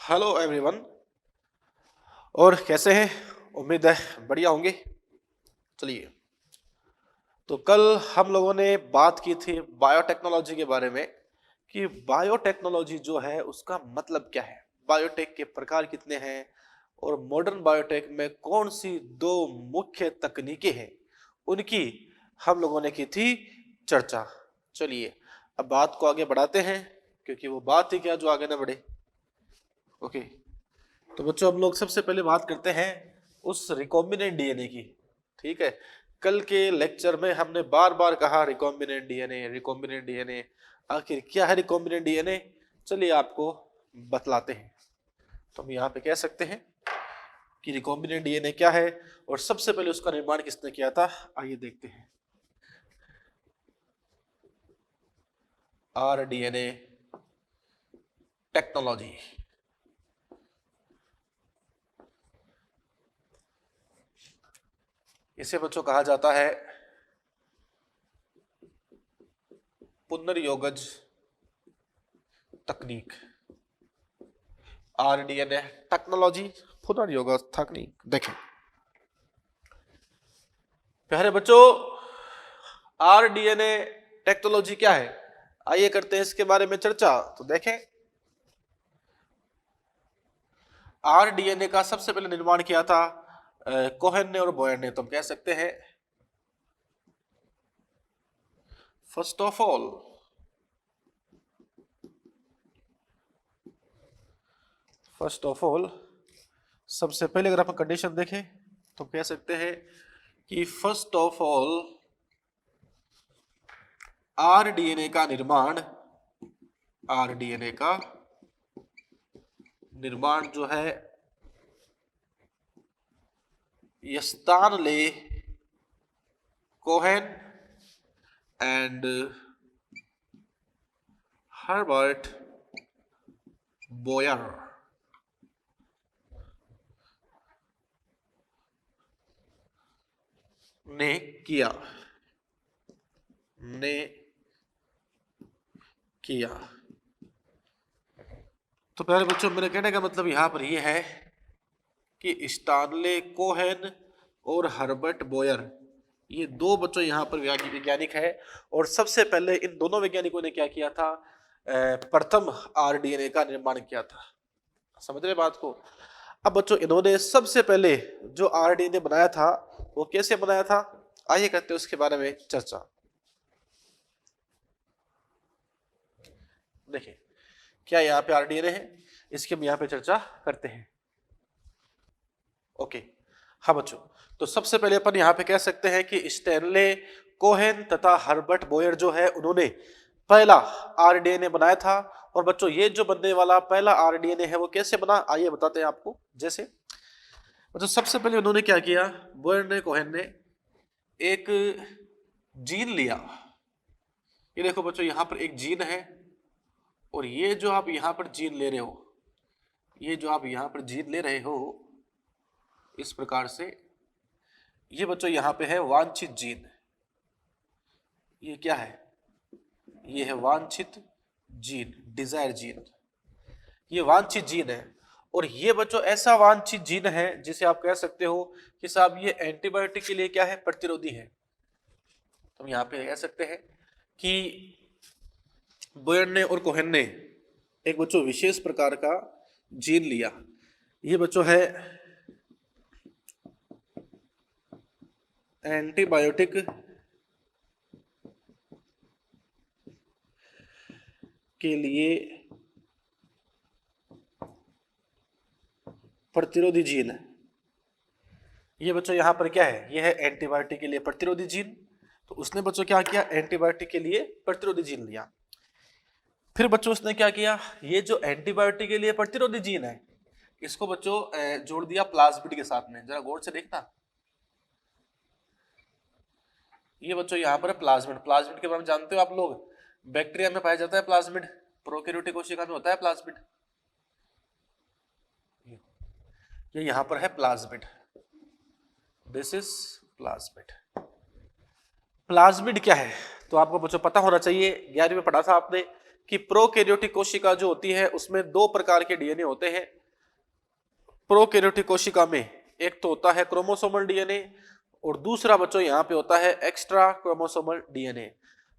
Hello everyone. और कैसे हैं? उम्मीद है बढ़िया होंगे। चलिए, तो कल हम लोगों ने बात की थी बायोटेक्नोलॉजी के बारे में कि बायोटेक्नोलॉजी जो है उसका मतलब क्या है, बायोटेक के प्रकार कितने हैं और मॉडर्न बायोटेक में कौन सी दो मुख्य तकनीकें हैं, उनकी हम लोगों ने की थी चर्चा। चलिए, अब बात को आगे बढ़ाते हैं क्योंकि वो बात ही क्या जो आगे ना बढ़े। ओके, तो बच्चों हम लोग सबसे पहले बात करते हैं उस रिकॉम्बिनेंट डीएनए की। ठीक है, कल के लेक्चर में हमने बार बार कहा रिकॉम्बिनेंट डीएनए, रिकॉम्बिनेंट डीएनए। आखिर क्या है रिकॉम्बिनेंट डीएनए? चलिए आपको बतलाते हैं। तो हम यहाँ पे कह सकते हैं कि रिकॉम्बिनेंट डीएनए क्या है और सबसे पहले उसका निर्माण किसने किया था, आइए देखते हैं। RDNA technology. इसे बच्चों कहा जाता है पुनर्योगज तकनीक। आरडीएनए टेक्नोलॉजी, पुनर्योगज तकनीक। देखें प्यारे बच्चों, आरडीएनए टेक्नोलॉजी क्या है, आइए करते हैं इसके बारे में चर्चा। तो देखें, आरडीएनए का सबसे पहले निर्माण किया था कोहेन ने और बोयर ने। तो हम कह सकते हैं फर्स्ट ऑफ ऑल सबसे पहले अगर आप कंडीशन देखें तो कह सकते हैं कि फर्स्ट ऑफ ऑल आरडीएनए का निर्माण जो है यस्तानले कोहेन एंड हर्बर्ट बोयर ने किया। तो प्यारे बच्चों, मेरे कहने का मतलब यहां पर यह है कि स्टानले कोहेन और हर्बर्ट बोयर, ये दो बच्चों यहाँ पर वैज्ञानिक है। और सबसे पहले इन दोनों वैज्ञानिकों ने क्या किया था, प्रथम आरडीएनए का निर्माण किया था। समझ रहे बात को? अब बच्चों, इन्होंने सबसे पहले जो आरडीएनए बनाया था वो कैसे बनाया था, आइए करते हैं उसके बारे में चर्चा। देखिए, क्या यहाँ पे आरडीएनए है, इसकी हम यहाँ पे चर्चा करते हैं। ओके, हाँ बच्चों, तो सबसे पहले अपन यहाँ पे कह सकते हैं कि स्टैनले कोहेन तथा हर्बर्ट बोयर जो है उन्होंने पहला आरडीएनए बनाया था। और बच्चों, ये जो बनने वाला पहला आरडीएनए है वो कैसे बना, आइए बताते हैं आपको। जैसे बच्चों, सबसे पहले उन्होंने क्या किया, बोयर ने कोहेन ने एक जीन लिया। ये देखो बच्चों, यहाँ पर एक जीन है और ये जो आप यहाँ पर जीन ले रहे हो, ये जो आप यहाँ पर जीन ले रहे हो इस प्रकार से, ये बच्चों यहाँ पे है वांछित जीन। ये क्या है, ये है वांछित जीन, डिजायर जीन। ये वांछित जीन है और ये बच्चों ऐसा वांछित जीन है जिसे आप कह सकते हो कि साहब ये एंटीबायोटिक के लिए क्या है, प्रतिरोधी है। तो हम यहाँ पे कह सकते हैं कि बोयर ने और कोहेन ने एक बच्चों विशेष प्रकार का जीन लिया। ये बच्चों है एंटीबायोटिक के लिए प्रतिरोधी जीन है। ये बच्चों यहाँ पर क्या है, ये है एंटीबायोटिक के लिए प्रतिरोधी जीन। तो उसने बच्चों क्या किया, एंटीबायोटिक के लिए प्रतिरोधी जीन लिया। फिर बच्चों उसने क्या किया, ये जो एंटीबायोटिक के लिए प्रतिरोधी जीन है इसको बच्चों जोड़ दिया प्लाज्मिड के साथ में। जरा गौर से देखना, ये बच्चों यहाँ पर प्लाज्मिड। प्लाज्मिड के बारे में जानते हो आप लोग, बैक्टीरिया में पाया जाता है प्लाज्मिड, प्रोकैरियोटिक कोशिका में होता है प्लाज्मिड। ये यहाँ पर है plasmid, this is plasmid. Plasmid क्या है तो आपको बच्चों पता होना चाहिए, 11वीं में पढ़ा था आपने कि प्रोकैरियोटिक कोशिका जो होती है उसमें दो प्रकार के डीएनए होते हैं। प्रोकैरियोटिक कोशिका में एक तो होता है क्रोमोसोमल डीएनए और दूसरा बच्चों यहाँ पे होता है एक्स्ट्रा क्रोमोसोमल डीएनए।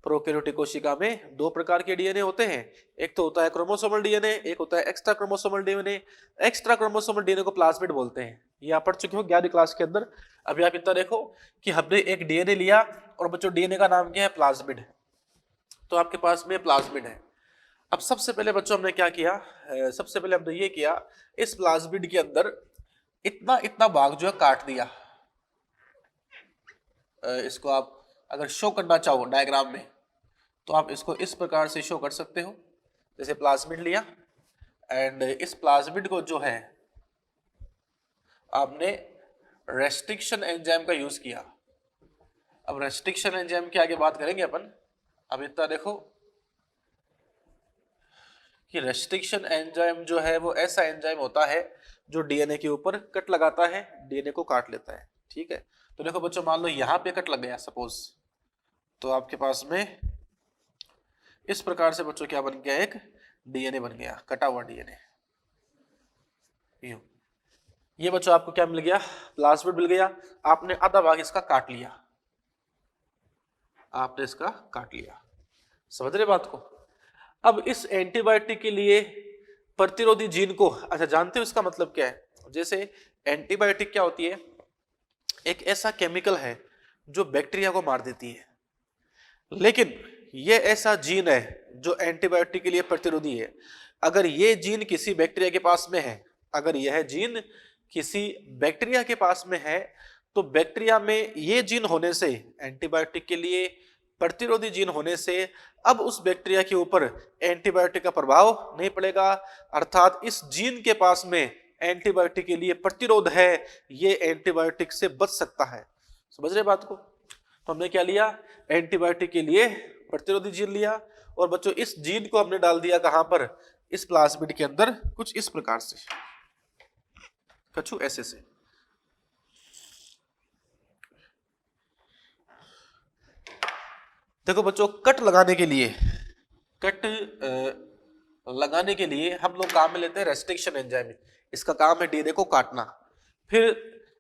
प्रोकैरियोटिक कोशिका में दो प्रकार के डीएनए होते हैं, एक तो होता है क्रोमोसोमल डीएनए, एक होता है extra chromosomal DNA. Extra chromosomal DNA को प्लाज्मिड बोलते हैं। ये आप पढ़ चुके हो 11वीं क्लास के अंदर। अभी आप इतना देखो कि हमने एक डीएनए लिया और बच्चों डीएनए का नाम क्या है, प्लाज्मिड। तो आपके पास में प्लाज्मिड है। अब सबसे पहले बच्चों हमने क्या किया, सबसे पहले हमने ये किया, इस प्लाज्मिड के अंदर इतना इतना भाग जो है काट दिया। इसको आप अगर शो करना चाहो डायग्राम में तो आप इसको इस प्रकार से शो कर सकते हो। जैसे प्लाज्मिड लिया एंड इस प्लाज्मिड को जो है आपने रेस्ट्रिक्शन एंजाइम का यूज किया। अब रेस्ट्रिक्शन एंजाइम की आगे बात करेंगे अपन। अब इतना देखो कि रेस्ट्रिक्शन एंजाइम जो है वो ऐसा एंजाइम होता है जो डीएनए के ऊपर कट लगाता है, डीएनए को काट लेता है। ठीक है, तो देखो बच्चों मान लो यहां पे कट लग गया सपोज, तो आपके पास में इस प्रकार से बच्चों क्या बन गया, एक डीएनए बन गया, कटा हुआ डीएनए। ये बच्चों आपको क्या मिल गया, प्लाज्मिड मिल गया। आपने आधा भाग इसका काट लिया, आपने इसका काट लिया। समझ रहे बात को। अब इस एंटीबायोटिक के लिए प्रतिरोधी जीन को, अच्छा जानते हो इसका मतलब क्या है। जैसे एंटीबायोटिक क्या होती है, एक ऐसा केमिकल है जो बैक्टीरिया को मार देती है, लेकिन ये ऐसा जीन है जो एंटीबायोटिक के लिए प्रतिरोधी है। अगर ये जीन किसी बैक्टीरिया के पास में है, अगर यह जीन किसी बैक्टीरिया के पास में है, तो बैक्टीरिया में ये जीन होने से, एंटीबायोटिक के लिए प्रतिरोधी जीन होने से, अब उस बैक्टीरिया के ऊपर एंटीबायोटिक का प्रभाव नहीं पड़ेगा। अर्थात इस जीन के पास में एंटीबायोटिक के लिए प्रतिरोध है, ये एंटीबायोटिक से बच सकता है। समझ रहे बात को। तो हमने क्या लिया, एंटीबायोटिक के लिए प्रतिरोधी जीन लिया, और बच्चों इस जीन को हमने डाल दिया कहां पर, इस प्लाज्मिड के अंदर, कुछ इस प्रकार से, कछु ऐसे से। देखो बच्चों कट लगाने के लिए, कट लगाने के लिए हम लोग काम में लेते हैं रेस्ट्रिक्शन एंजाइम। इसका काम है डीएनए को काटना। फिर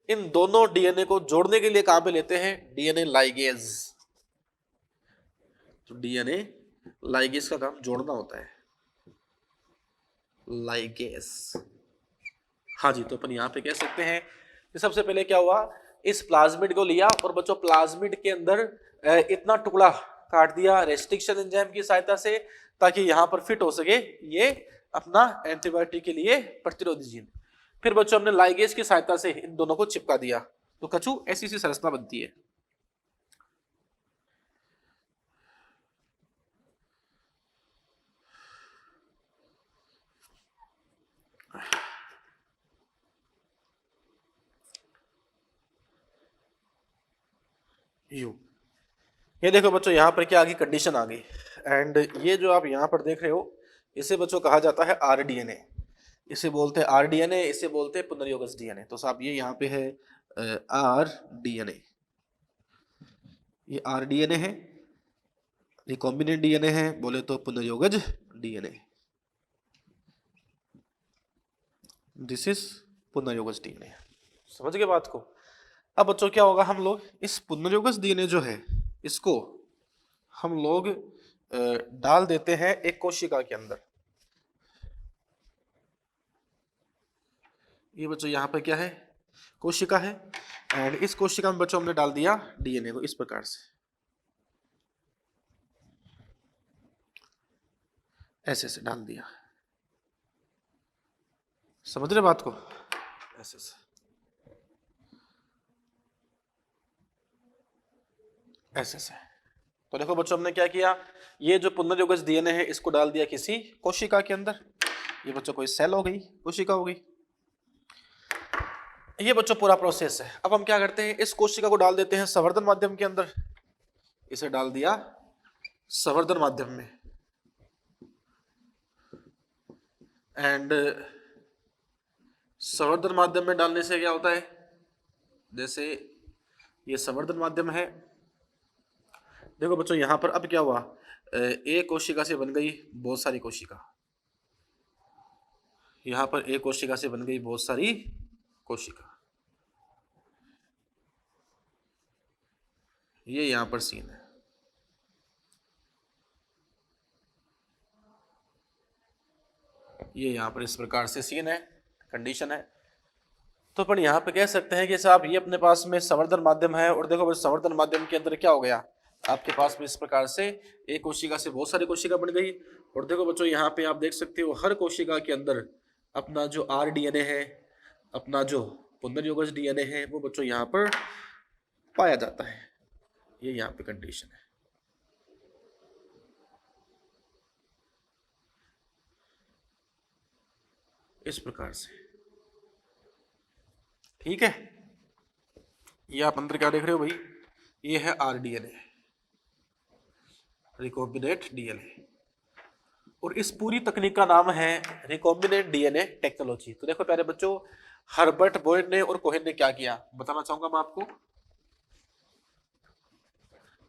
इन दोनों डीएनए को जोड़ने के लिए काम में लेते हैं डीएनए लाइगेज। तो डीएनए लाइगेज का काम जोड़ना होता है, लाइगेज। हाँ जी, तो अपन यहां पे कह सकते हैं कि सबसे पहले क्या हुआ, इस प्लाज्मिड को लिया और बच्चों प्लाज्मिड के अंदर इतना टुकड़ा काट दिया रेस्ट्रिक्शन एंजाइम की सहायता से, ताकि यहां पर फिट हो सके ये अपना एंटीबायोटिक के लिए प्रतिरोधी जीन। फिर बच्चों हमने लाइगेज की सहायता से इन दोनों को चिपका दिया, तो कछु ऐसी सी संरचना बनती है। ये देखो बच्चों यहाँ पर क्या आ गई, कंडीशन आ गई। एंड ये जो आप यहाँ पर देख रहे हो, इसे बच्चों कहा जाता है आरडीएनए। इसे बोलते हैं आरडीएनए, इसे बोलते हैं पुनर्योगज डीएनए। तो साहब ये यहाँ पे है आरडीएनए, ये आरडीएनए है, ये कॉम्बिनेंट डीएनए है, बोले तो पुनर्योगज डीएनए। दिस इज पुनर्योगज डीएनए। समझ गए बात को। अब बच्चों क्या होगा, हम लोग इस पुनर्योगज डीएनए जो है इसको हम लोग डाल देते हैं एक कोशिका के अंदर। ये बच्चों यहाँ पर क्या है, कोशिका है। एंड इस कोशिका में बच्चों हमने डाल दिया डीएनए को इस प्रकार से, ऐसे ऐसे डाल दिया। समझ रहे बात को, ऐसे ऐसे ऐसे ऐसे। तो देखो बच्चों हमने क्या किया, ये जो पुनर्योगज डीएनए है इसको डाल दिया किसी कोशिका के अंदर। ये बच्चों कोई सेल हो गई, कोशिका हो गई। ये बच्चों पूरा प्रोसेस है। अब हम क्या करते हैं, इस कोशिका को डाल देते हैं संवर्धन माध्यम के अंदर। इसे डाल दिया संवर्धन माध्यम में, एंड संवर्धन माध्यम में डालने से क्या होता है, जैसे ये संवर्धन माध्यम है। देखो बच्चों यहां पर अब क्या हुआ, एक कोशिका से बन गई बहुत सारी कोशिका। यहां पर एक कोशिका से बन गई बहुत सारी कोशिका। ये यहां पर सीन है। ये यहां पर इस प्रकार से सीन है, कंडीशन है। तो अपन यहाँ पे कह सकते हैं कि साहब ये अपने पास में संवर्धन माध्यम है, और देखो संवर्धन माध्यम के अंदर क्या हो गया, आपके पास में इस प्रकार से एक कोशिका से बहुत सारी कोशिका बन गई। और देखो बच्चों यहाँ पे आप देख सकते हो हर कोशिका के अंदर अपना जो RDNA है, अपना जो पुनर्योगज DNA है, वो बच्चों यहाँ पर पाया जाता है। ये यहाँ पे कंडीशन है। इस प्रकार से, ठीक है। ये आप अंदर क्या देख रहे हो भाई, ये है RDNA, रिकॉम्बिनेंट DNA, और इस पूरी तकनीक का नाम है रिकॉम्बिनेंट DNA टेक्नोलॉजी। तो देखो प्यारे बच्चों, हर्बर्ट बॉयर ने और कोहेन ने क्या किया, बताना चाहूंगा मैं आपको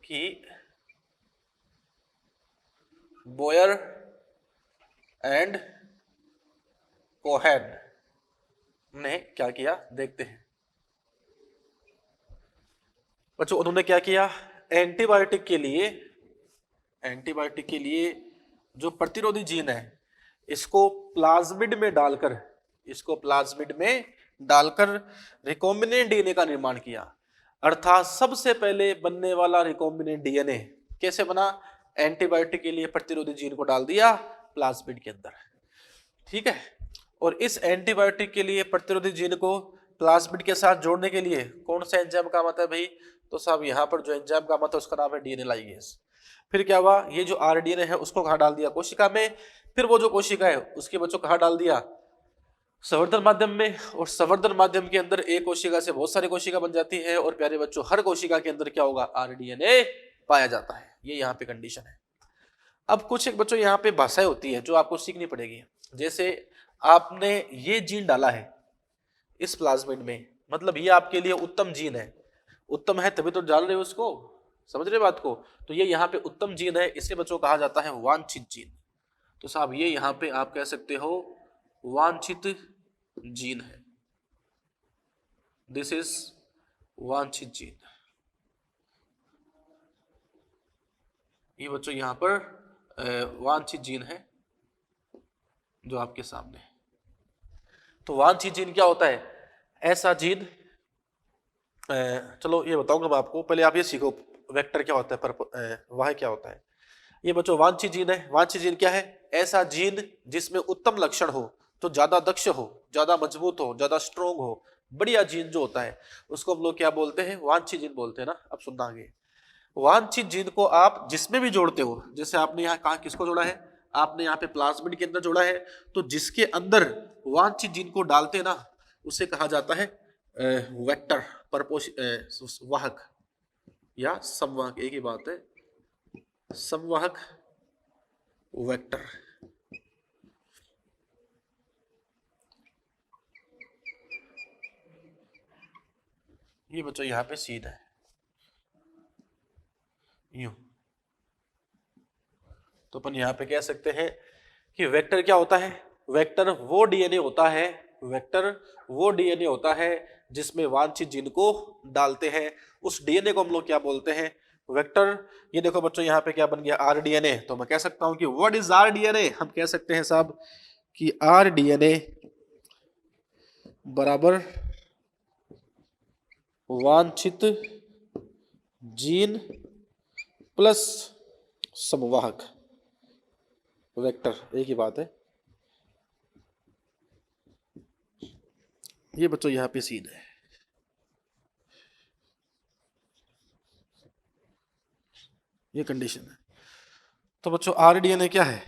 कि बॉयर एंड कोहेन ने क्या किया, देखते हैं बच्चों। उन्होंने क्या किया, एंटीबायोटिक के लिए जो प्रतिरोधी जीन है, इसको प्लाज्मिड में डालकर रिकॉम्बिनेंट DNA का निर्माण किया। अर्थात सबसे पहले बनने वाला रिकॉम्बिनेंट DNA कैसे बना, एंटीबायोटिक के लिए प्रतिरोधी जीन को डाल दिया प्लाज्मिड के अंदर, ठीक है। और इस एंटीबायोटिक के लिए प्रतिरोधी जीन को प्लाज्मिड के साथ जोड़ने के लिए कौन सा एंजाइम काम आता है भाई, तो साहब यहाँ पर जो एंजाइम काम आता है उसका नाम है DNA लाइगेज। फिर क्या हुआ, ये जो RDNA है उसको कहाँ डाल दिया, कोशिका में। फिर वो जो कोशिका है उसके बच्चों कहाँ डाल दिया, संवर्धन माध्यम में। और संवर्धन माध्यम के अंदर एक कोशिका से बहुत सारी कोशिका बन जाती है, और प्यारे बच्चों हर कोशिका के अंदर क्या होगा, RDNA पाया जाता है। ये यहाँ पे कंडीशन है। अब कुछ एक बच्चों यहाँ पे भाषाएं होती है जो आपको सीखनी पड़ेगी। जैसे आपने ये जीन डाला है इस प्लाज्मिड में, मतलब ये आपके लिए उत्तम जीन है, उत्तम है तभी तो डाल रहे हो उसको, समझ रहे बात को। तो ये यहाँ पे उत्तम जीन है, इसे बच्चों कहा जाता है वांछित जीन। तो साहब ये यहाँ पे आप कह सकते हो वांछित जीन है, दिस इज वांछित जीन। ये बच्चों यहाँ पर वांछित जीन है जो आपके सामने है। तो वांछित जीन क्या होता है, ऐसा जीन, चलो ये बताऊंगा मैं आपको, पहले आप ये सीखो वेक्टर क्या होता है, वाह क्या होता है। ये बच्चों वांछित जीन है। वांछित जीन क्या है, ऐसा जीन जिसमें उत्तम लक्षण हो, तो ज्यादा दक्ष हो, ज्यादा मजबूत हो, ज्यादा स्ट्रोंग हो, बढ़िया जीन जो होता है उसको हम लोग क्या बोलते हैं, वांछित जीन बोलते हैं ना। अब सुनना आगे, वांछित जीन को आप जिसमें भी जोड़ते हो, जैसे आपने यहाँ कहा किसको जोड़ा है, आपने यहाँ पे प्लाज्मिड के अंदर जोड़ा है, तो जिसके अंदर वांछित जीन को डालते हैं ना उसे कहा जाता है वेक्टर, वाहक या संवाहक, एक ही बात है, संवाहक वेक्टर। ये बच्चों यहाँ पे सीध है यूं। तो अपन यहाँ पे कह सकते हैं कि वेक्टर क्या होता है, वेक्टर वो डीएनए होता है जिसमें वांछित जीन को डालते हैं, उस डीएनए को हम लोग क्या बोलते हैं, वेक्टर। ये देखो बच्चों यहाँ पे क्या बन गया, RDNA। तो मैं कह सकता हूं कि व्हाट इज RDNA, हम कह सकते हैं साहब कि RDNA बराबर वांछित जीन प्लस संवाहक वेक्टर, एक ही बात है। ये बच्चों यहाँ पे सीन है। ये कंडीशन है। तो बच्चों RDNA क्या है,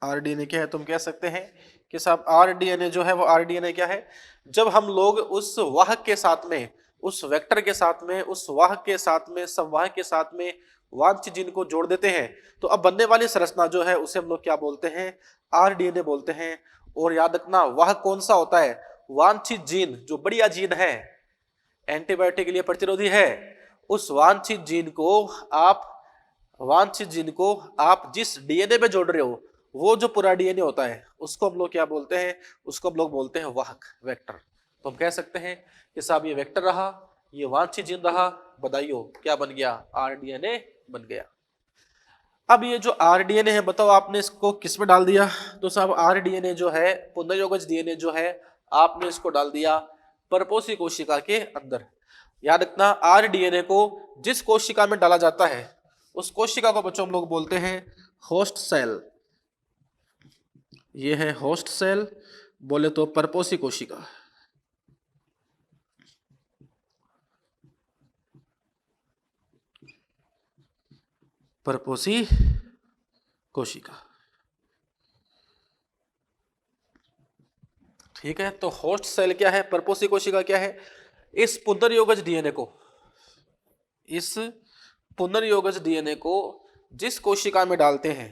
RDNA क्या है, तुम कह सकते हैं कि साहब RDNA जो है वो RDNA क्या है, जब हम लोग उस वाहक के साथ में, उस वेक्टर के साथ में, उस वाहक के साथ में, संवाहक के साथ में वांछित जीन को जोड़ देते हैं, तो अब बनने वाली संरचना जो है उसे हम लोग क्या बोलते हैं, RDNA बोलते हैं। और याद रखना वाहक कौन सा होता है, वांछित जीन, जो बढ़िया जीन है, एंटीबायोटिक के लिए प्रतिरोधी है, उस वांछित जीन को आप जिस डीएनए पे जोड़ रहे हो वो जो पूरा डीएनए होता है उसको हम लोग क्या बोलते हैं, उसको हम लोग बोलते हैं वाहक, वेक्टर। तो हम कह सकते हैं कि साहब ये वेक्टर रहा, ये वांछित जीन रहा, बताइयो क्या बन गया, आरडीएनए बन गया। अब ये जो आरडीएनए है बताओ आपने इसको किस में डाल दिया, तो साहब आरडीएनए जो है, पुनर्योगज डीएनए जो है, आपने इसको डाल दिया परपोषी कोशिका के अंदर। याद रखना आरडीएनए को जिस कोशिका में डाला जाता है उस कोशिका को बच्चों हम लोग बोलते हैं होस्ट सेल। ये है होस्ट सेल, बोले तो परपोषी कोशिका। परपोषी कोशिका, ठीक है। तो होस्ट सेल क्या है, परपोषी कोशिका क्या है, इस पुनर्योगज डीएनए को, इस पुनर्योगज डीएनए को जिस कोशिका में डालते हैं,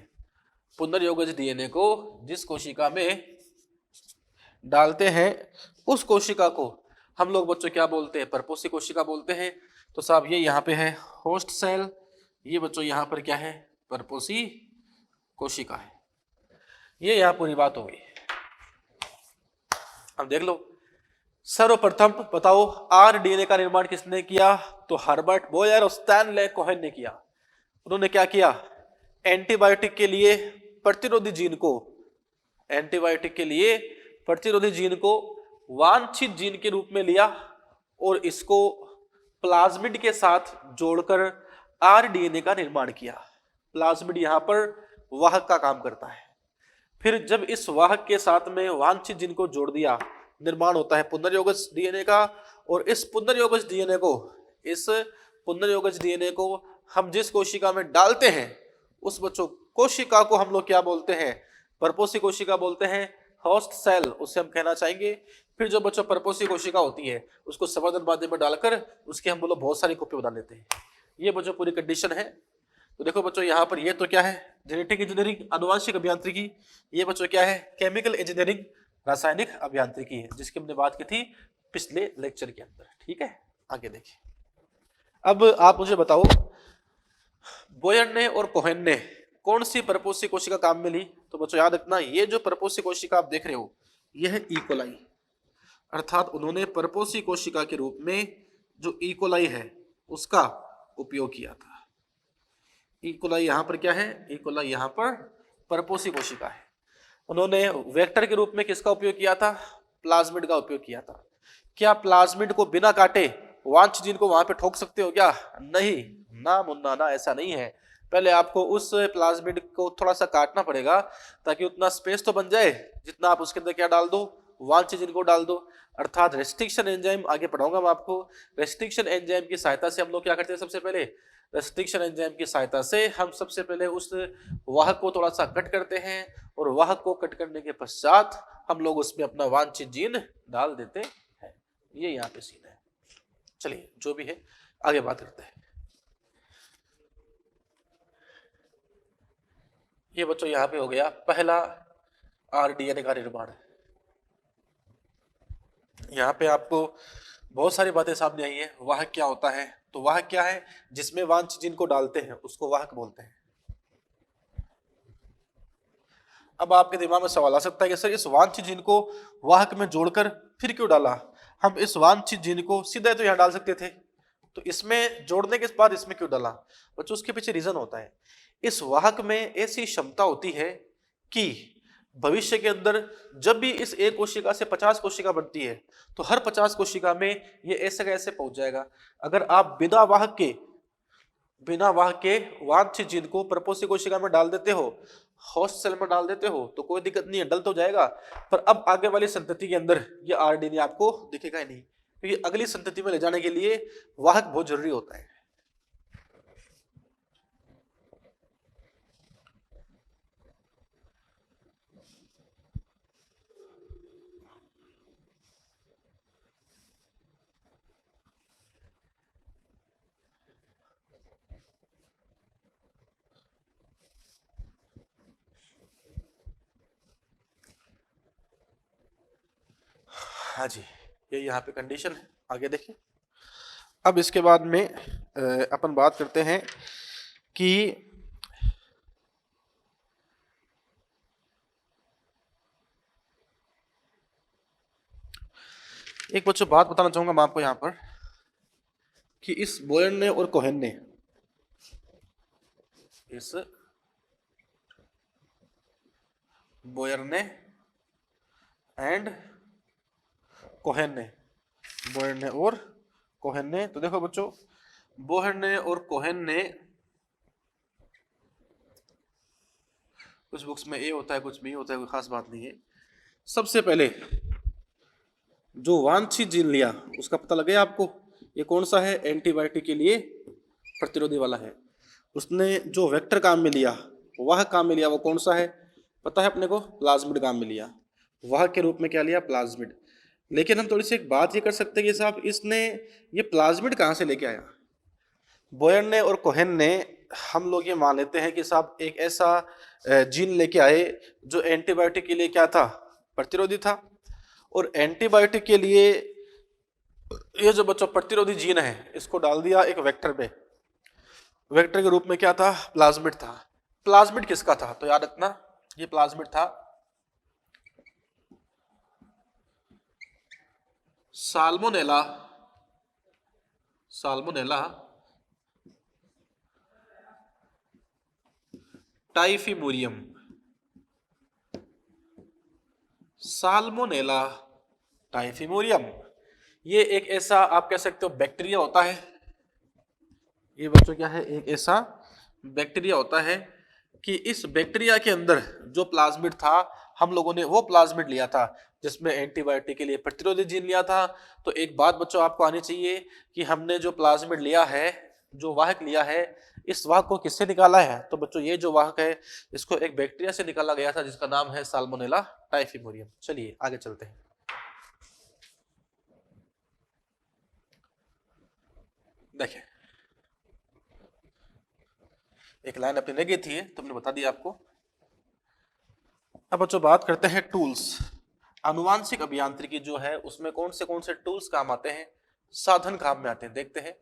पुनर्योगज डीएनए को जिस कोशिका में डालते हैं उस कोशिका को हम लोग बच्चों क्या बोलते हैं, परपोषी कोशिका बोलते हैं। तो साहब ये यहाँ पे है होस्ट सेल, ये बच्चों यहाँ पर क्या है, परपोषी कोशिका है। ये यहाँ पूरी बात हो गई। अब देख लो, सर्वप्रथम बताओ आरडीएनए का निर्माण किसने किया, तो हर्बर्ट बोयर और स्टैनले कोहेन ने किया। उन्होंने क्या किया, एंटीबायोटिक के लिए प्रतिरोधी जीन को, एंटीबायोटिक के लिए प्रतिरोधी जीन को वांछित जीन के रूप में लिया और इसको प्लाज्मिड के साथ जोड़कर आरडीएनए का निर्माण किया। प्लाज्मिड यहां पर वाहक का काम करता है। फिर जब इस वाहक के साथ में वांछित जीन को जोड़ दिया, निर्माण होता है पुनर्योगज डीएनए का। और इस पुनर्योगज डीएनए को, इस पुनर्योगज डीएनए को हम जिस कोशिका में डालते हैं उस बच्चों कोशिका को हम लोग क्या बोलते हैं, परपोषी कोशिका बोलते हैं, होस्ट सेल उसे हम कहना चाहेंगे। फिर जो बच्चों परपोषी कोशिका होती है उसको संवर्धन माध्यम में डालकर उसके हम बोलो बहुत सारी कॉपी बना लेते हैं। ये बच्चों पूरी कंडीशन है। तो देखो बच्चों यहाँ पर ये तो क्या है, जेनेटिक इंजीनियरिंग, अनुवांशिक अभियांत्रिकी। ये बच्चों क्या है, केमिकल इंजीनियरिंग, रासायनिक अभियांत्रिकी है, जिसकी हमने बात की थी पिछले लेक्चर के अंदर। ठीक है, आगे देखिए। अब आप मुझे बताओ बोयर ने और कोहेन ने कौन सी परपोषी कोशिका काम में ली। तो बच्चों याद रखना, ये जो परपोषी कोशिका आप देख रहे हो ये है इकोलाई, अर्थात उन्होंने परपोषी कोशिका के रूप में जो इकोलाई है उसका उपयोग किया था। इकोलाई यहाँ पर क्या है, इकोलाई यहाँ पर परपोषी कोशिका है। उन्होंने वेक्टर के रूप में किसका उपयोग किया था, प्लाज्मिड का उपयोग किया था। क्या प्लाज्मिड को बिना काटे वांछित जीन को वहां पे ठोक सकते हो क्या, नहीं ना मुन्ना ना, ऐसा नहीं है। पहले आपको उस प्लाज्मिड को थोड़ा सा काटना पड़ेगा ताकि उतना स्पेस तो बन जाए जितना आप उसके अंदर क्या डाल दो, वांछित जीन को डाल दो, अर्थात रेस्ट्रिक्शन एंजाइम। आगे पढ़ाऊंगा मैं आपको। रेस्ट्रिक्शन एंजाइम की सहायता से हम लोग क्या करते हैं, सबसे पहले रेस्ट्रिक्शन एंजाइम की सहायता से हम सबसे पहले उस वाहक को थोड़ा सा कट करते हैं और वाहक को कट करने के पश्चात हम लोग उसमें अपना वांछित जीन डाल देते हैं। ये यहाँ पे सीन है। चलिए जो भी है आगे बात करते हैं। ये बच्चों यहाँ पे हो गया पहला आरडीएनए का निर्माण। यहाँ पे आपको बहुत सारी बातें सामने आई है। वाहक क्या होता है, तो वाहक क्या है, जिसमें वांछित जीन को डालते हैं उसको वाहक बोलते हैं। अब आपके दिमाग में सवाल आ सकता है कि सर इस वांछित जीन को वाहक में जोड़कर फिर क्यों डाला, हम इस वांछित जीन को सीधे तो यहाँ डाल सकते थे, तो इसमें जोड़ने के बाद इसमें क्यों डाला। बच्चों उसके पीछे रीजन होता है, इस वाहक में ऐसी क्षमता होती है कि भविष्य के अंदर जब भी इस एक कोशिका से 50 कोशिका बनती है तो हर 50 कोशिका में ये ऐसे कैसे पहुंच जाएगा। अगर आप बिना वाहक के वांछित जीन को परपोषी कोशिका में डाल देते हो, होस्ट सेल में डाल देते हो, तो कोई दिक्कत नहीं है, डल तो जाएगा। पर अब आगे वाली संतति के अंदर ये आरडीएनए आपको दिखेगा ही नहीं, क्योंकि अगली संतति में ले जाने के लिए वाहक बहुत जरूरी होता है। हाँ जी, ये यहाँ पे कंडीशन है। आगे देखिए। अब इसके बाद में अपन बात करते हैं कि एक बच्चों बात बताना चाहूंगा मैं आपको यहाँ पर कि इस बोयन ने और कोहेन ने, इस बोयर ने एंड कोहेन ने, बोयर ने और कोहेन ने, तो देखो बच्चों बोयर ने और कोहेन ने, कुछ बुक्स में ए होता है कुछ बी होता है, कोई खास बात नहीं है। सबसे पहले जो वांछित जीन लिया उसका पता लगे आपको, ये कौन सा है, एंटीबायोटिक के लिए प्रतिरोधी वाला है। उसने जो वेक्टर काम में लिया, वह काम में लिया वो कौन सा है, पता है अपने को, प्लाज्मिड काम में लिया, वह के रूप में क्या लिया, प्लाज्मिड। लेकिन हम थोड़ी सी एक बात ये कर सकते हैं कि साहब इसने ये प्लाज्मिड कहाँ से लेके आया, बोयर ने और कोहेन ने, हम लोग ये मान लेते हैं कि साहब एक ऐसा जीन लेके आए जो एंटीबायोटिक के लिए क्या था, प्रतिरोधी था। और एंटीबायोटिक के लिए ये जो बच्चों प्रतिरोधी जीन है इसको डाल दिया एक वेक्टर में, वेक्टर के रूप में क्या था, प्लाज्मिड था। प्लाज्मिड किसका था, तो याद रखना ये प्लाज्मिड था साल्मोनेला, साल्मोनेला टाइफिमोरियम, साल्मोनेला टाइफिमोरियम। ये एक ऐसा आप कह सकते हो बैक्टीरिया होता है, ये बच्चों क्या है, एक ऐसा बैक्टीरिया होता है कि इस बैक्टीरिया के अंदर जो प्लाज्मिड था, हम लोगों ने वो प्लाज्मिड लिया था जिसमें एंटीबायोटिक के लिए प्रतिरोधी जीन लिया था। तो एक बात बच्चों आपको आनी चाहिए कि हमने जो प्लाज्मिड लिया है, जो वाहक लिया है, इस वाहक को किससे निकाला है, तो बच्चों ये जो वाहक है इसको एक बैक्टीरिया से निकाला गया था जिसका नाम है साल्मोनेला टाइफिमोरियम। चलिए आगे चलते हैं। देखिए एक लाइन अपनी रह गई थी तो हमने बता दिया आपको। अब बच्चों बात करते हैं टूल्स। आनुवांशिक अभियांत्रिकी जो है उसमें कौन से टूल्स काम आते हैं, साधन काम में आते हैं, देखते हैं।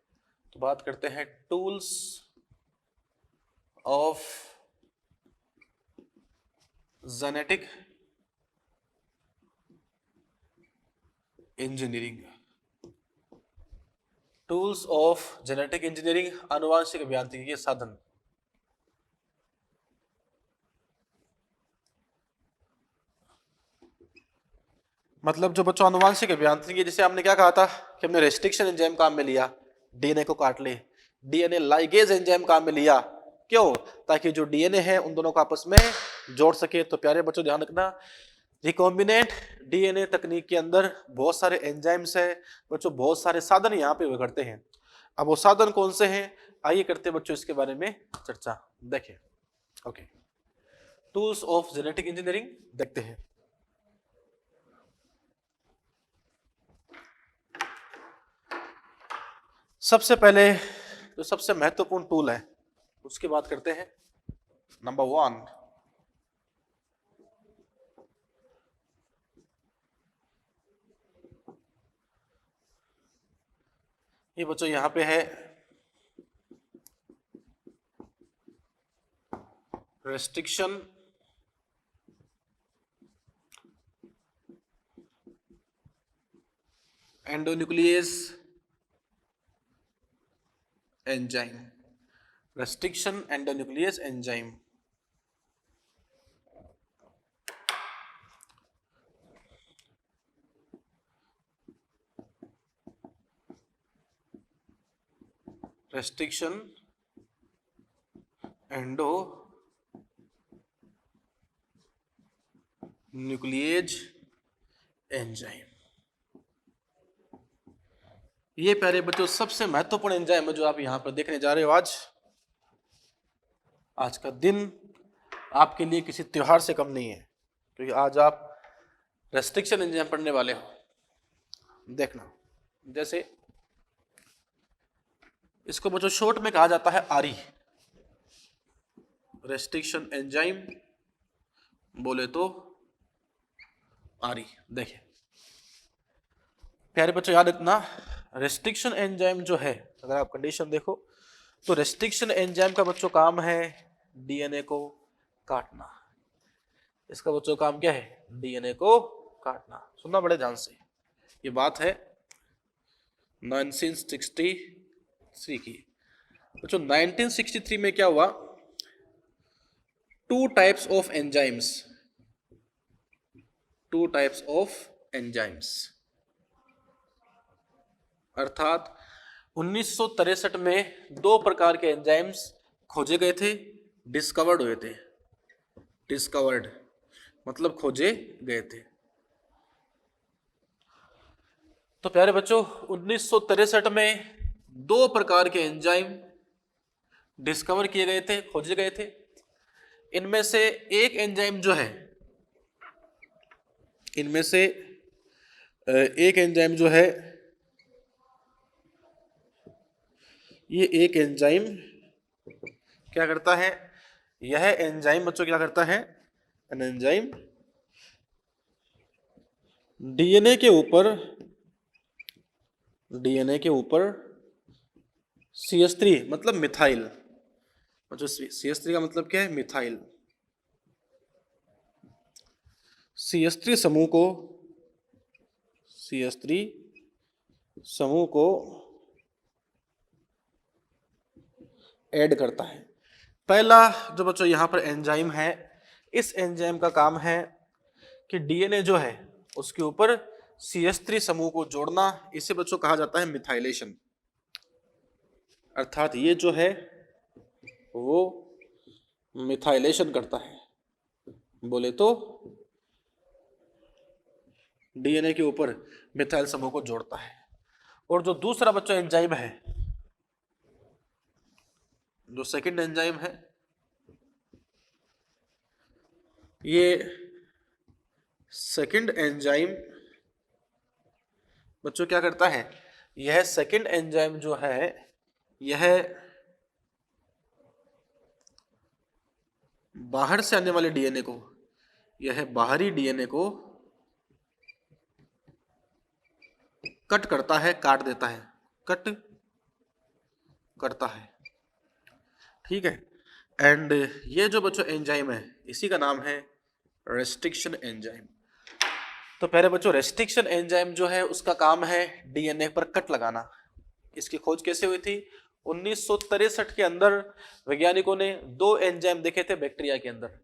तो बात करते हैं tools of genetic engineering, tools of genetic engineering, आनुवांशिक अभियांत्रिकी के साधन। मतलब जो बच्चों आनुवांशिक अभियांत्रिकी, जैसे हमने क्या कहा था कि हमने रेस्ट्रिक्शन एंजाइम काम में लिया, डीएनए को काट ले, डीएनए लाइगेज एंजाइम काम में लिया, क्यों, ताकि जो डीएनए है उन दोनों को आपस में जोड़ सके। तो प्यारे बच्चों ध्यान रखना, रिकॉम्बिनेंट डीएनए तकनीक के अंदर बहुत सारे एंजाइम्स है बच्चों, बहुत सारे साधन यहाँ पे हुए करते हैं। अब वो साधन कौन से हैं, आइए करते हैं बच्चों इसके बारे में चर्चा। देखिए okay, tools of genetic engineering देखते हैं। सबसे पहले जो सबसे महत्वपूर्ण टूल है उसकी बात करते हैं। नंबर 1, ये बच्चों यहां पे है restriction endonuclease enzyme, restriction endonuclease enzyme. Restriction endo nuclease enzyme. ये प्यारे बच्चों सबसे महत्वपूर्ण एंजाइम है जो आप यहां पर देखने जा रहे हो। आज का दिन आपके लिए किसी त्योहार से कम नहीं है, क्योंकि आज आप रेस्ट्रिक्शन एंजाइम पढ़ने वाले हो। देखना, जैसे इसको बच्चों शॉर्ट में कहा जाता है आरी, रेस्ट्रिक्शन एंजाइम बोले तो आरी। देखिए प्यारे बच्चों याद रखना, रेस्ट्रिक्शन एंजाइम जो है, अगर आप कंडीशन देखो तो रेस्ट्रिक्शन एंजाइम का बच्चों काम है डीएनए को काटना। इसका बच्चों काम क्या है, डीएनए को काटना। सुनना बड़े ध्यान से, ये बात है 1963 की। तो 1963 में क्या हुआ, टू टाइप्स ऑफ एंजाइम्स, अर्थात 1963 में दो प्रकार के एंजाइम्स खोजे गए थे, डिस्कवर्ड हुए थे। डिस्कवर्ड मतलब खोजे गए थे। तो प्यारे बच्चों 1963 में दो प्रकार के एंजाइम डिस्कवर किए गए थे, खोजे गए थे। इनमें से एक एंजाइम जो है, इनमें से एक एंजाइम जो है, ये एक एंजाइम क्या करता है, यह एंजाइम बच्चों क्या करता है, एन एंजाइम डीएनए के ऊपर CH3 मतलब मिथाइल, जो CH3 का मतलब क्या है, मिथाइल। CH3 समूह को ऐड करता है। पहला जो बच्चों यहां पर एंजाइम है, इस एंजाइम का काम है कि डीएनए जो है उसके ऊपर CH3 समूह को जोड़ना। इसे बच्चों कहा जाता है मिथाइलेशन। अर्थात ये जो है वो मिथाइलेशन करता है, बोले तो डीएनए के ऊपर मिथाइल समूह को जोड़ता है। और जो दूसरा बच्चों एंजाइम है, जो सेकंड एंजाइम है, ये सेकंड एंजाइम बच्चों क्या करता है, यह सेकंड एंजाइम जो है यह बाहर से आने वाले डीएनए को, यह बाहरी डीएनए को कट करता है, काट देता है, कट करता है। ठीक है। एंड ये जो बच्चों एंजाइम है इसी का नाम है रेस्ट्रिक्शन एंजाइम। तो पहले बच्चों रेस्ट्रिक्शन एंजाइम जो है उसका काम है डीएनए पर कट लगाना। इसकी खोज कैसे हुई थी, 1963 के अंदर वैज्ञानिकों ने दो एंजाइम देखे थे बैक्टीरिया के अंदर।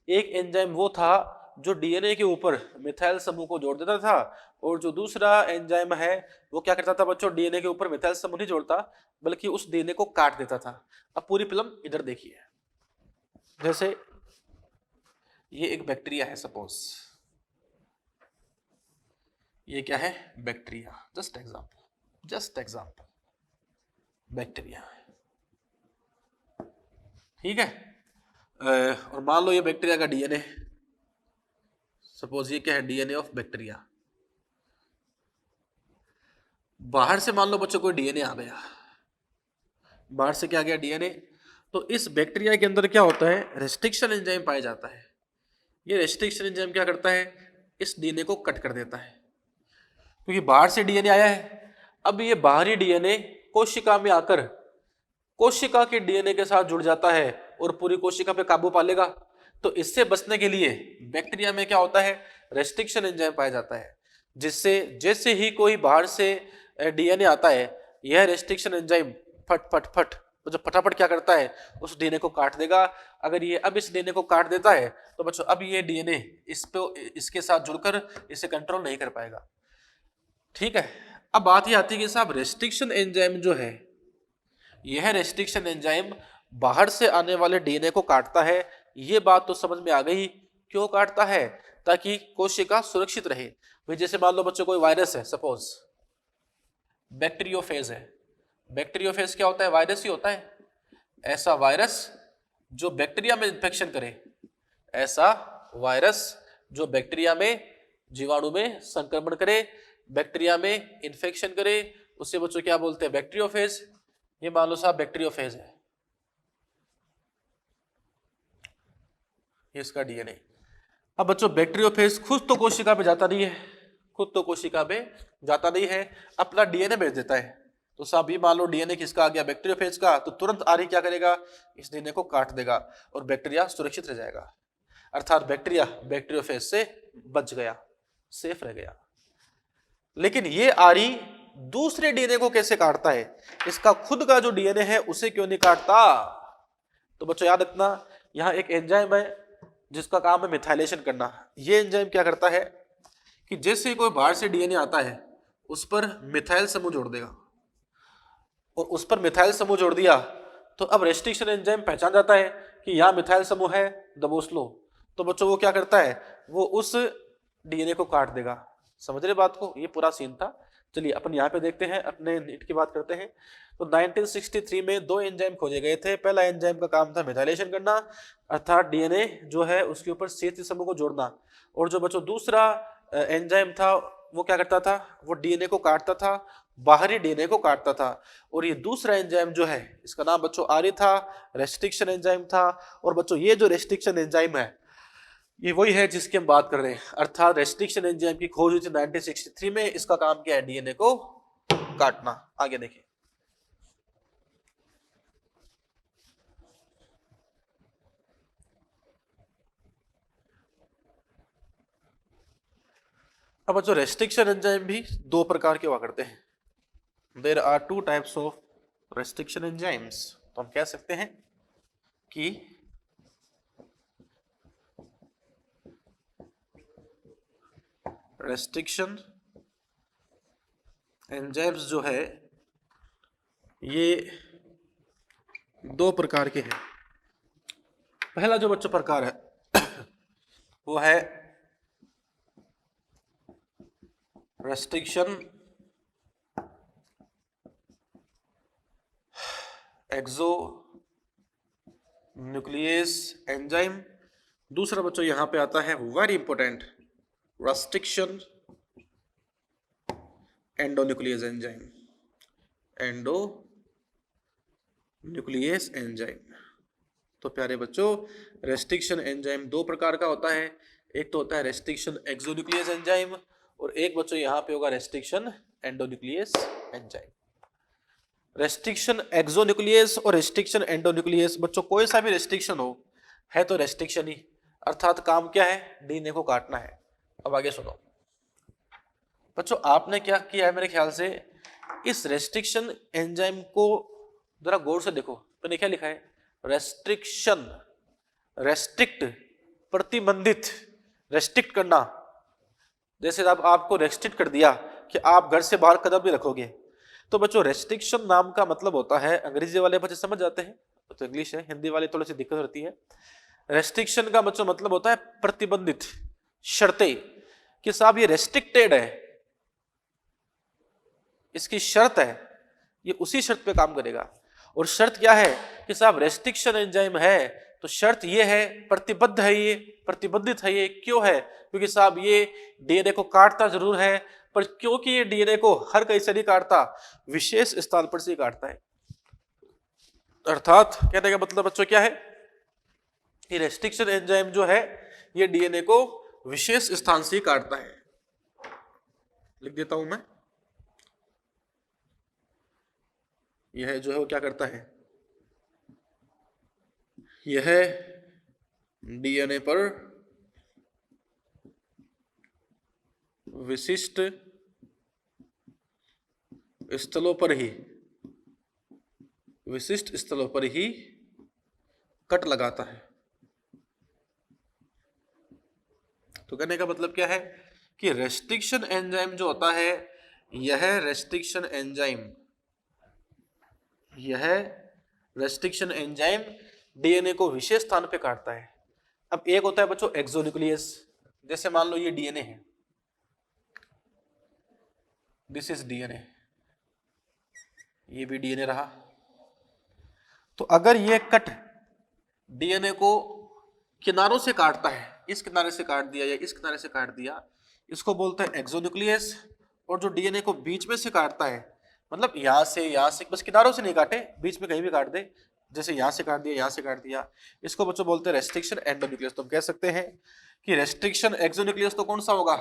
एक एंजाइम वो था जो डीएनए के ऊपर मिथाइल समूह को जोड़ देता था, और जो दूसरा एंजाइम है वो क्या करता था बच्चों, डीएनए के ऊपर मिथाइल समूह नहीं जोड़ता बल्कि उस डीएनए को काट देता था। अब पूरी फिल्म इधर देखिए, जैसे ये एक बैक्टीरिया है, सपोज ये क्या है, बैक्टीरिया, जस्ट एग्जांपल बैक्टीरिया, ठीक है। और मान लो ये बैक्टीरिया का डीएनए, सपोज ये क्या है, डीएनए ऑफ बैक्टीरिया। बाहर से मान लो बच्चों कोई डीएनए आ गया, बाहर से क्या गया, डीएनए। तो इस बैक्टीरिया के अंदर क्या होता है, रेस्ट्रिक्शन एंजाइम पाया जाता है। ये रेस्ट्रिक्शन एंजाइम क्या करता है, इस डीएनए को कट कर देता है, क्योंकि बाहर से डीएनए आया है। अब ये बाहरी डीएनए कोशिका में आकर कोशिका के डीएनए के साथ जुड़ जाता है और पूरी कोशिका पे काबू पा लेगा। तो इससे बचने के लिए बैक्टीरिया में क्या होता है, रेस्ट्रिक्शन एंजाइम पाया जाता है, जिससे जैसे ही कोई बाहर से डीएनए आता है, यह रेस्ट्रिक्शन एंजाइम फट फट फट, तो जब फटाफट क्या करता है, उस डीएनए को काट देगा। अगर ये अब इस डीएनए को काट देता है तो बच्चों अब ये डीएनए इसके साथ जुड़कर इसे कंट्रोल नहीं कर पाएगा। ठीक है। अब बात ये आती है कि साहब रेस्ट्रिक्शन एंजाइम जो है, यह रेस्ट्रिक्शन एंजाइम बाहर से आने वाले डीएनए को काटता है। ये बात तो समझ में आ गई, क्यों काटता है, ताकि कोशिका सुरक्षित रहे। भाई जैसे मान लो बच्चों कोई वायरस है, सपोज बैक्टीरियोफेज है। बैक्टीरियोफेज क्या होता है, वायरस ही होता है। ऐसा वायरस जो बैक्टीरिया में इन्फेक्शन करे, ऐसा वायरस जो बैक्टीरिया में, जीवाणु में संक्रमण करे, बैक्टीरिया में इन्फेक्शन करे, उससे बच्चों क्या बोलते हैं, बैक्टीरियोफेज। ये मान लो साहब बैक्टीरियोफेज है, ये इसका डीएनए। अब बच्चों बैक्टीरियोफेज खुद तो कोशिका पे जाता नहीं है, अपना डीएनए भेज देता है। तो साहब ये मान लो डीएनए किसका आ गया, बैक्टीरियोफेज का, तो तुरंत आरही क्या करेगा, इस डीएनए को काट देगा और बैक्टीरिया सुरक्षित रह जाएगा। अर्थात बैक्टीरिया बैक्टीरियोफेज से बच गया, सेफ रह गया। लेकिन ये आरई दूसरे डीएनए को कैसे काटता है, इसका खुद का जो डीएनए है उसे क्यों नहीं काटता। तो बच्चों याद रखना, यहां एक एंजाइम है जिसका काम है मिथाइलेशन करना। ये एंजाइम क्या करता है कि जैसे कोई बाहर से डीएनए आता है उस पर मिथाइल समूह जोड़ देगा, और उस पर मिथाइल समूह जोड़ दिया तो अब रेस्ट्रिक्शन एंजाइम पहचान जाता है कि यहां मिथाइल समूह है, दबोच लो। तो बच्चों वो क्या करता है, वो उस डीएनए को काट देगा। समझ रहे बात को, ये पूरा सीन था। चलिए अपन यहाँ पे देखते हैं, अपने नीट की बात करते हैं। तो 1963 में दो एंजाइम खोजे गए थे। पहला एंजाइम का काम था मिथाइलेशन करना, अर्थात डीएनए जो है उसके ऊपर CH3 समूह को जोड़ना। और जो बच्चों दूसरा एंजाइम था वो क्या करता था, वो डीएनए को काटता था, बाहरी डीएनए को काटता था। और ये दूसरा एंजाइम जो है इसका नाम बच्चों आरई था, रेस्ट्रिक्शन एंजाइम था। और बच्चों ये जो रेस्ट्रिक्शन एंजाइम है ये वही है जिसकी हम बात कर रहे हैं, अर्थात रेस्ट्रिक्शन एंजाइम की खोज हुई थी 1963 में। इसका काम क्या है, डीएनए को काटना। आगे देखिए, अब जो रेस्ट्रिक्शन एंजाइम भी दो प्रकार के हुआ करते हैं। There are two types of restriction enzymes. तो हम कह सकते हैं कि रेस्ट्रिक्शन एंजाइम्स जो है ये दो प्रकार के हैं। पहला जो बच्चों प्रकार है वो है रेस्ट्रिक्शन एक्सो न्यूक्लियस एंजाइम। दूसरा बच्चों यहां पे आता है very important, restriction endonuclease enzyme. Endonuclease enzyme. तो प्यारे बच्चों, रेस्ट्रिक्शन एंजाइम दो प्रकार का होता है। एक तो होता है रेस्ट्रिक्शन एक्सोन्यूक्लियस एंजाइम, और एक बच्चों यहां पे होगा restriction endonuclease enzyme. Restriction exonuclease और रेस्ट्रिक्शन एंडोन्यूक्लियस, बच्चों कोई सा भी रेस्ट्रिक्शन हो है तो रेस्ट्रिक्शन ही, अर्थात काम क्या है, डीएनए को काटना है। अब आगे सुनो बच्चों, आपने क्या किया है मेरे ख्याल से, इस रेस्ट्रिक्शन एंजाइम को जरा गौर से देखो। मैंने क्या लिखा है, रेस्ट्रिक्शन, रेस्ट्रिक्ट प्रतिबंधित, रेस्ट्रिक्ट करना। जैसे अब आपको रेस्ट्रिक्ट कर दिया कि आप घर से बाहर कदम नहीं रखोगे। तो बच्चों रेस्ट्रिक्शन नाम का मतलब होता है, अंग्रेजी वाले बच्चे समझ जाते हैं तो इंग्लिश है, हिंदी वाले थोड़ी सी दिक्कत होती है। रेस्ट्रिक्शन का बच्चों मतलब होता है प्रतिबंधित, शर्तें, कि साहब ये रेस्ट्रिक्टेड है, इसकी शर्त है, ये उसी शर्त पे काम करेगा। और शर्त क्या है कि साहब रेस्ट्रिक्शन एंजाइम है तो शर्त ये है, प्रतिबद्ध है, ये प्रतिबंधित है। ये क्यों है, क्योंकि साहब ये डीएनए को काटता जरूर है, पर क्योंकि ये डीएनए को हर कहीं से नहीं काटता, विशेष स्थान पर से काटता है। अर्थात कहने का मतलब बच्चों क्या है, ये रेस्ट्रिक्शन एंजाइम जो है ये डीएनए को विशेष स्थान से काटता है। लिख देता हूं मैं, यह जो है वो क्या करता है, यह डीएनए पर विशिष्ट स्थलों पर ही, विशिष्ट स्थलों पर ही कट लगाता है। तो कहने का मतलब क्या है कि रेस्ट्रिक्शन एंजाइम जो होता है, यह रेस्ट्रिक्शन एंजाइम, यह रेस्ट्रिक्शन एंजाइम डीएनए को विशेष स्थान पे काटता है। अब एक होता है बच्चों एक्सोन्यूक्लियस, जैसे मान लो ये डीएनए है, दिस इज डीएनए, ये भी डीएनए रहा। तो अगर ये कट डीएनए को किनारों से काटता है, इस किनारे से काट दिया या इस किनारे से काट दिया, इसको बोलते हैं एक्सोन्यूक्लियस। और जो डीएनए को बीच में से काटता है, मतलब यहां से, बस किनारों से नहीं काटे, बीच में कहीं भी काट दे, जैसे यहां से काट दिया, यहां से काट दिया, इसको बच्चों बोलते हैं रेस्ट्रिक्शन एंडोन्यूक्लियस। तो हम कह सकते हैं कि रेस्ट्रिक्शन एक्सोन्यूक्लियस तो कौन सा होगा,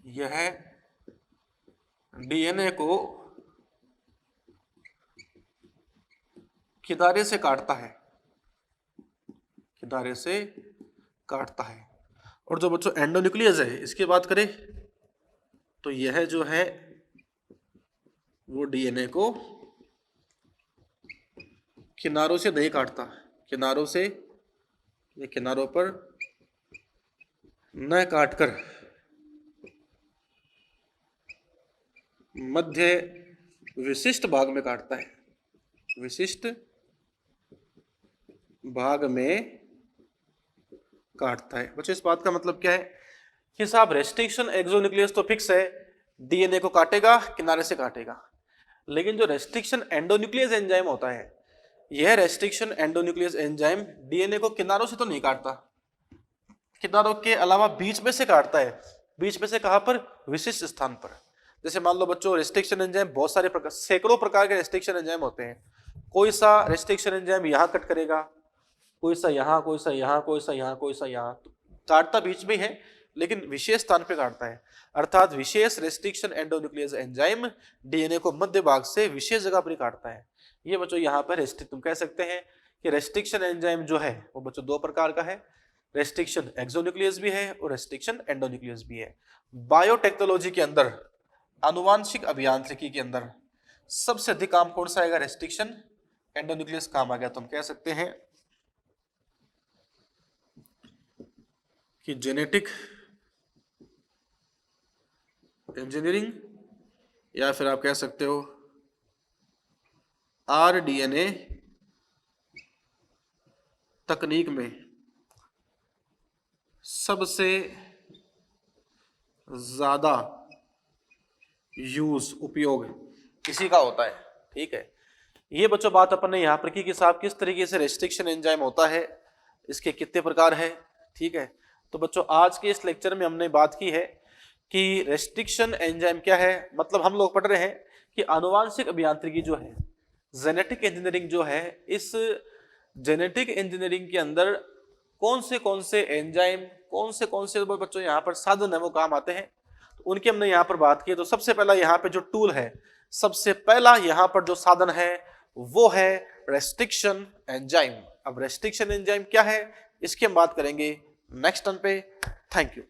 यह डीएनए को किनारे से काटता है, किनारे से काटता है। और जो बच्चों एंडोन्यूक्लियस है इसकी बात करें तो यह जो है वो डीएनए को किनारों से नहीं काटता, किनारों से, ये किनारों पर न काटकर मध्य विशिष्ट भाग में काटता है, विशिष्ट भाग में काटता है। बच्चों इस बात का मतलब क्या है कि साहब रेस्ट्रिक्शन एक्सोन्यूक्लियस तो फिक्स है, डीएनए को काटेगा, किनारे से काटेगा, लेकिन जो रेस्ट्रिक्शन एंडोन्यूक्लियस एंजाइम होता है, यह रेस्ट्रिक्शन एंडोन्यूक्लियस एंजाइम डीएनए को किनारों से तो नहीं काटता, किनारों के अलावा बीच में से काटता है। बीच में से कहां पर? विशिष्ट स्थान पर। जैसे मान लो बच्चों रेस्ट्रिक्शन एंजाइम बहुत सारे प्रकार, सैकड़ों प्रकार के रेस्ट्रिक्शन एंजाइम होते हैं। कोई सा रेस्ट्रिक्शन एंजाइम यहां कट करेगा, कोई सा यहां, कोई सा यहां, कोई सा यहां, कोई सा यहां, काटता बीच में है लेकिन विशेष स्थान पे काटता है। अर्थात विशेष रेस्ट्रिक्शन एंडोन्यूक्लियस एंजाइम डीएनए को मध्य भाग से विशेष जगह पर काटता है। ये बच्चों यहाँ पर तुम कह सकते हैं कि रेस्ट्रिक्शन एंजाइम जो है वो बच्चों दो प्रकार का है, रेस्ट्रिक्शन एक्सोन्यूक्लियस भी है और रेस्ट्रिक्शन एंडोन्यूक्लियस भी है। बायोटेक्नोलॉजी के अंदर, आनुवांशिक अभियांत्रिकी के अंदर सबसे अधिक काम कौन सा आएगा? रेस्ट्रिक्शन एंडोन्यूक्लियस काम आ गया। तुम कह सकते हैं कि जेनेटिक इंजीनियरिंग या फिर आप कह सकते हो आरडीएनए तकनीक में सबसे ज्यादा यूज, उपयोग इसी का होता है। ठीक है, ये बच्चों बात अपन ने यहां पर की कि साहब किस तरीके से रेस्ट्रिक्शन एंजाइम होता है, इसके कितने प्रकार है। ठीक है, तो बच्चों आज के इस लेक्चर में हमने बात की है कि रेस्ट्रिक्शन एंजाइम क्या है। मतलब हम लोग पढ़ रहे हैं कि आनुवांशिक अभियांत्रिकी जो है, जेनेटिक इंजीनियरिंग जो है, इस जेनेटिक इंजीनियरिंग के अंदर कौन से एंजाइम, कौन से बच्चों यहाँ पर साधन है वो काम आते हैं, तो उनकी हमने यहाँ पर बात की। तो सबसे पहला यहाँ पे जो टूल है, सबसे पहला यहाँ पर जो साधन है वो है रेस्ट्रिक्शन एंजाइम। अब रेस्ट्रिक्शन एंजाइम क्या है इसकी हम बात करेंगे नेक्स्ट टर्न पे। Thank you.